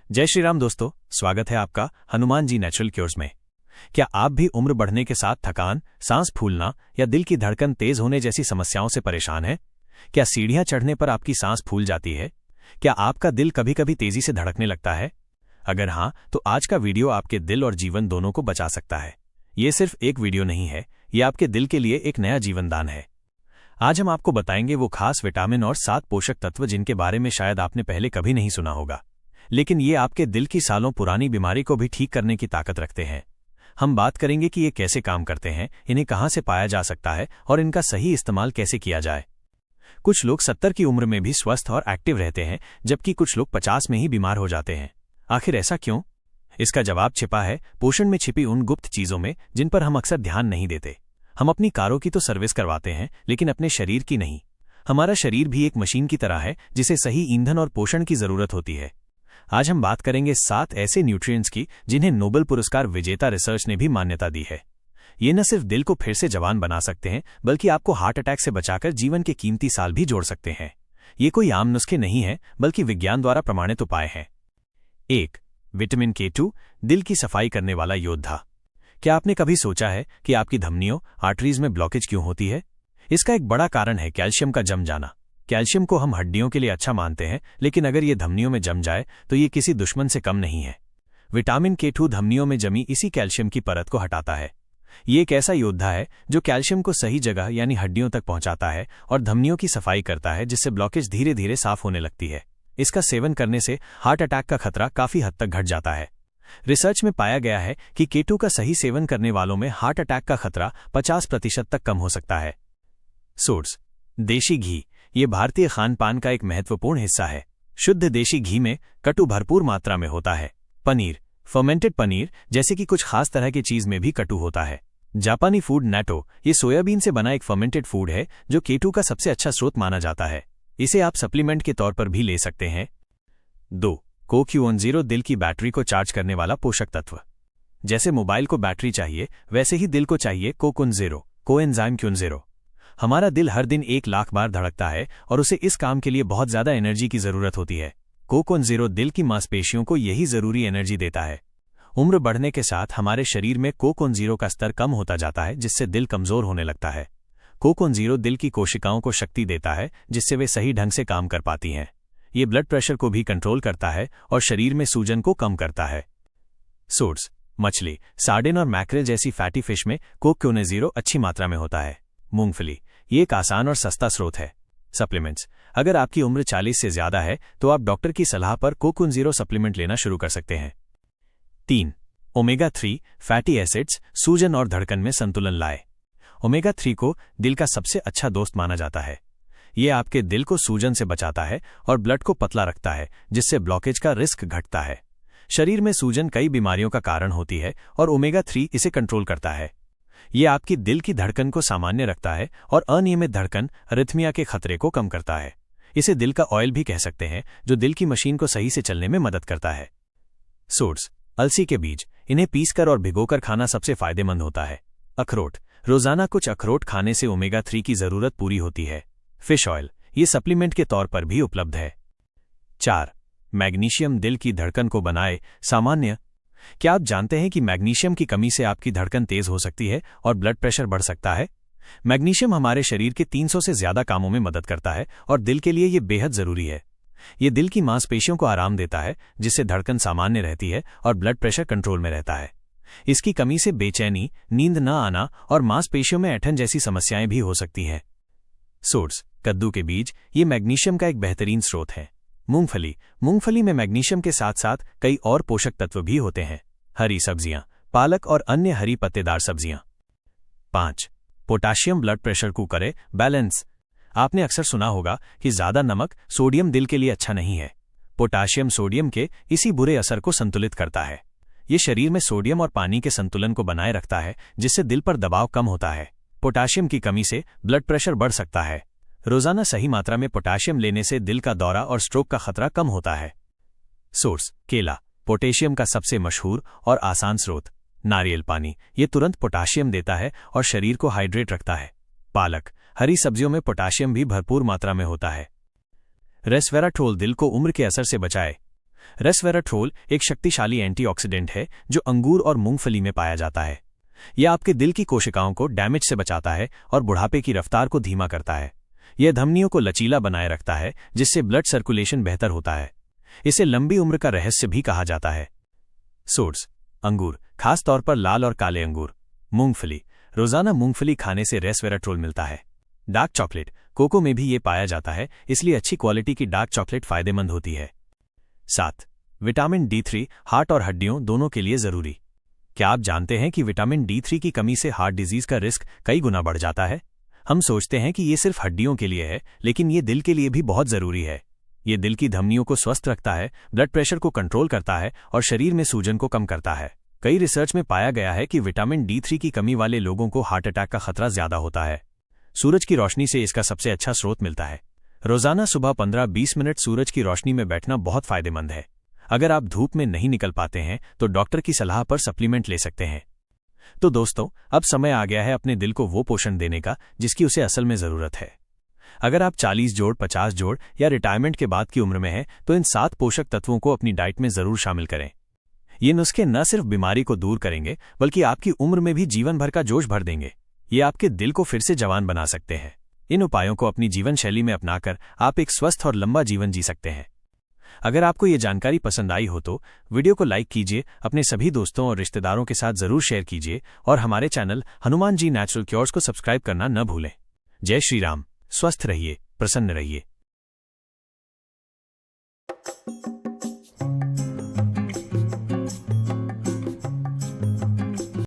जय श्री राम दोस्तों, स्वागत है आपका हनुमान जी नेचुरल क्योर्स में। क्या आप भी उम्र बढ़ने के साथ थकान, सांस फूलना या दिल की धड़कन तेज होने जैसी समस्याओं से परेशान हैं? क्या सीढ़ियां चढ़ने पर आपकी सांस फूल जाती है? क्या आपका दिल कभी कभी तेजी से धड़कने लगता है? अगर हाँ, तो आज का वीडियो आपके दिल और जीवन दोनों को बचा सकता है। ये सिर्फ एक वीडियो नहीं है, ये आपके दिल के लिए एक नया जीवन दान है। आज हम आपको बताएंगे वो खास विटामिन और 7 पोषक तत्व जिनके बारे में शायद आपने पहले कभी नहीं सुना होगा, लेकिन ये आपके दिल की सालों पुरानी बीमारी को भी ठीक करने की ताकत रखते हैं। हम बात करेंगे कि ये कैसे काम करते हैं, इन्हें कहाँ से पाया जा सकता है और इनका सही इस्तेमाल कैसे किया जाए। कुछ लोग 70 की उम्र में भी स्वस्थ और एक्टिव रहते हैं, जबकि कुछ लोग 50 में ही बीमार हो जाते हैं। आखिर ऐसा क्यों? इसका जवाब छिपा है पोषण में छिपी उन गुप्त चीजों में जिन पर हम अक्सर ध्यान नहीं देते। हम अपनी कारों की तो सर्विस करवाते हैं, लेकिन अपने शरीर की नहीं। हमारा शरीर भी एक मशीन की तरह है जिसे सही ईंधन और पोषण की जरूरत होती है। आज हम बात करेंगे 7 ऐसे न्यूट्रिएंट्स की जिन्हें नोबेल पुरस्कार विजेता रिसर्च ने भी मान्यता दी है। ये न सिर्फ दिल को फिर से जवान बना सकते हैं, बल्कि आपको हार्ट अटैक से बचाकर जीवन के कीमती साल भी जोड़ सकते हैं। ये कोई आम नुस्खे नहीं है, बल्कि विज्ञान द्वारा प्रमाणित उपाय हैं। 1. विटामिन K2, दिल की सफाई करने वाला योद्धा। क्या आपने कभी सोचा है कि आपकी धमनियों, आर्टरीज में ब्लॉकेज क्यों होती है? इसका एक बड़ा कारण है कैल्शियम का जम जाना। कैल्शियम को हम हड्डियों के लिए अच्छा मानते हैं, लेकिन अगर ये धमनियों में जम जाए तो ये किसी दुश्मन से कम नहीं है। विटामिन K2 धमनियों में जमी इसी कैल्शियम की परत को हटाता है। ये एक ऐसा योद्धा है जो कैल्शियम को सही जगह यानी हड्डियों तक पहुंचाता है और धमनियों की सफाई करता है, जिससे ब्लॉकेज धीरे धीरे साफ होने लगती है। इसका सेवन करने से हार्ट अटैक का खतरा काफी हद तक घट जाता है। रिसर्च में पाया गया है कि K2 का सही सेवन करने वालों में हार्ट अटैक का खतरा 50% तक कम हो सकता है। सोर्स: देशी घी। ये भारतीय खान पान का एक महत्वपूर्ण हिस्सा है। शुद्ध देशी घी में कटु भरपूर मात्रा में होता है। पनीर, फर्मेंटेड पनीर जैसे कि कुछ खास तरह की चीज में भी कटु होता है। जापानी फूड नैटो, ये सोयाबीन से बना एक फर्मेंटेड फूड है जो K2 का सबसे अच्छा स्रोत माना जाता है। इसे आप सप्लीमेंट के तौर पर भी ले सकते हैं। 2. CoQ10, दिल की बैटरी को चार्ज करने वाला पोषक तत्व। जैसे मोबाइल को बैटरी चाहिए, वैसे ही दिल को चाहिए CoQ10, कोएंजाइम Q10। हमारा दिल हर दिन 1 लाख बार धड़कता है और उसे इस काम के लिए बहुत ज्यादा एनर्जी की जरूरत होती है। CoQ10 दिल की मांसपेशियों को यही जरूरी एनर्जी देता है। उम्र बढ़ने के साथ हमारे शरीर में CoQ10 का स्तर कम होता जाता है, जिससे दिल कमजोर होने लगता है। CoQ10 दिल की कोशिकाओं को शक्ति देता है, जिससे वे सही ढंग से काम कर पाती हैं। ये ब्लड प्रेशर को भी कंट्रोल करता है और शरीर में सूजन को कम करता है। सोर्स: मछली, सार्डिन और मैक्रेल जैसी फैटी फिश में CoQ10 अच्छी मात्रा में होता है। मूंगफली, ये एक आसान और सस्ता स्रोत है। सप्लीमेंट्स: अगर आपकी उम्र 40 से ज्यादा है तो आप डॉक्टर की सलाह पर CoQ10 सप्लीमेंट लेना शुरू कर सकते हैं। 3. ओमेगा 3 फैटी एसिड्स, सूजन और धड़कन में संतुलन लाए। ओमेगा 3 को दिल का सबसे अच्छा दोस्त माना जाता है। ये आपके दिल को सूजन से बचाता है और ब्लड को पतला रखता है, जिससे ब्लॉकेज का रिस्क घटता है। शरीर में सूजन कई बीमारियों का कारण होती है और ओमेगा 3 इसे कंट्रोल करता है। ये आपकी दिल की धड़कन को सामान्य रखता है और अनियमित धड़कन, अरिथमिया के खतरे को कम करता है। इसे दिल का ऑयल भी कह सकते हैं, जो दिल की मशीन को सही से चलने में मदद करता है। सोर्स: अलसी के बीज, इन्हें पीसकर और भिगोकर खाना सबसे फायदेमंद होता है। अखरोट, रोजाना कुछ अखरोट खाने से ओमेगा 3 की जरूरत पूरी होती है। फिश ऑयल, ये सप्लीमेंट के तौर पर भी उपलब्ध है। 4. मैग्नीशियम, दिल की धड़कन को बनाए सामान्य। क्या आप जानते हैं कि मैग्नीशियम की कमी से आपकी धड़कन तेज हो सकती है और ब्लड प्रेशर बढ़ सकता है? मैग्नीशियम हमारे शरीर के 300 से ज्यादा कामों में मदद करता है और दिल के लिए ये बेहद जरूरी है। ये दिल की मांसपेशियों को आराम देता है, जिससे धड़कन सामान्य रहती है और ब्लड प्रेशर कंट्रोल में रहता है। इसकी कमी से बेचैनी, नींद न आना और मांसपेशियों में ऐंठन जैसी समस्याएं भी हो सकती हैं। सोर्स: कद्दू के बीज, ये मैग्नीशियम का एक बेहतरीन स्रोत है। मूंगफली, मूंगफली में मैग्नीशियम के साथ साथ कई और पोषक तत्व भी होते हैं। हरी सब्जियां, पालक और अन्य हरी पत्तेदार सब्जियां। 5. पोटाशियम, ब्लड प्रेशर को करे बैलेंस। आपने अक्सर सुना होगा कि ज्यादा नमक, सोडियम दिल के लिए अच्छा नहीं है। पोटाशियम सोडियम के इसी बुरे असर को संतुलित करता है। ये शरीर में सोडियम और पानी के संतुलन को बनाए रखता है, जिससे दिल पर दबाव कम होता है। पोटाशियम की कमी से ब्लड प्रेशर बढ़ सकता है। रोजाना सही मात्रा में पोटाशियम लेने से दिल का दौरा और स्ट्रोक का खतरा कम होता है। सोर्स: केला, पोटेशियम का सबसे मशहूर और आसान स्रोत। नारियल पानी, ये तुरंत पोटाशियम देता है और शरीर को हाइड्रेट रखता है। पालक, हरी सब्जियों में पोटाशियम भी भरपूर मात्रा में होता है। रेस्वेराट्रोल, दिल को उम्र के असर से बचाए। रेस्वेराट्रोल एक शक्तिशाली एंटीऑक्सीडेंट है जो अंगूर और मूंगफली में पाया जाता है। यह आपके दिल की कोशिकाओं को डैमेज से बचाता है और बुढ़ापे की रफ्तार को धीमा करता है। यह धमनियों को लचीला बनाए रखता है जिससे ब्लड सर्कुलेशन बेहतर होता है। इसे लंबी उम्र का रहस्य भी कहा जाता है। सोर्स: अंगूर, खास तौर पर लाल और काले अंगूर। मूंगफली, रोजाना मूंगफली खाने से रेस्वेराट्रोल मिलता है। डार्क चॉकलेट, कोको में भी ये पाया जाता है, इसलिए अच्छी क्वालिटी की डार्क चॉकलेट फायदेमंद होती है। 7. विटामिन D3 हार्ट और हड्डियों दोनों के लिए जरूरी। क्या आप जानते हैं कि विटामिन D3 की कमी से हार्ट डिजीज का रिस्क कई गुना बढ़ जाता है? हम सोचते हैं कि ये सिर्फ हड्डियों के लिए है, लेकिन ये दिल के लिए भी बहुत जरूरी है। ये दिल की धमनियों को स्वस्थ रखता है, ब्लड प्रेशर को कंट्रोल करता है और शरीर में सूजन को कम करता है। कई रिसर्च में पाया गया है कि विटामिन D3 की कमी वाले लोगों को हार्ट अटैक का खतरा ज्यादा होता है। सूरज की रोशनी से इसका सबसे अच्छा स्रोत मिलता है। रोजाना सुबह 15-20 मिनट सूरज की रोशनी में बैठना बहुत फायदेमंद है। अगर आप धूप में नहीं निकल पाते हैं तो डॉक्टर की सलाह पर सप्लीमेंट ले सकते हैं। तो दोस्तों, अब समय आ गया है अपने दिल को वो पोषण देने का जिसकी उसे असल में जरूरत है। अगर आप 40 जोड़, 50 जोड़ या रिटायरमेंट के बाद की उम्र में हैं तो इन 7 पोषक तत्वों को अपनी डाइट में जरूर शामिल करें। ये नुस्खे न सिर्फ बीमारी को दूर करेंगे बल्कि आपकी उम्र में भी जीवन भर का जोश भर देंगे। ये आपके दिल को फिर से जवान बना सकते हैं। इन उपायों को अपनी जीवन शैली में अपनाकर आप एक स्वस्थ और लंबा जीवन जी सकते हैं। अगर आपको ये जानकारी पसंद आई हो तो वीडियो को लाइक कीजिए, अपने सभी दोस्तों और रिश्तेदारों के साथ जरूर शेयर कीजिए और हमारे channel Hanuman ji natural cures को सब्सक्राइब करना न भूलें। जय श्री राम। स्वस्थ रहिए, प्रसन्न रहिए।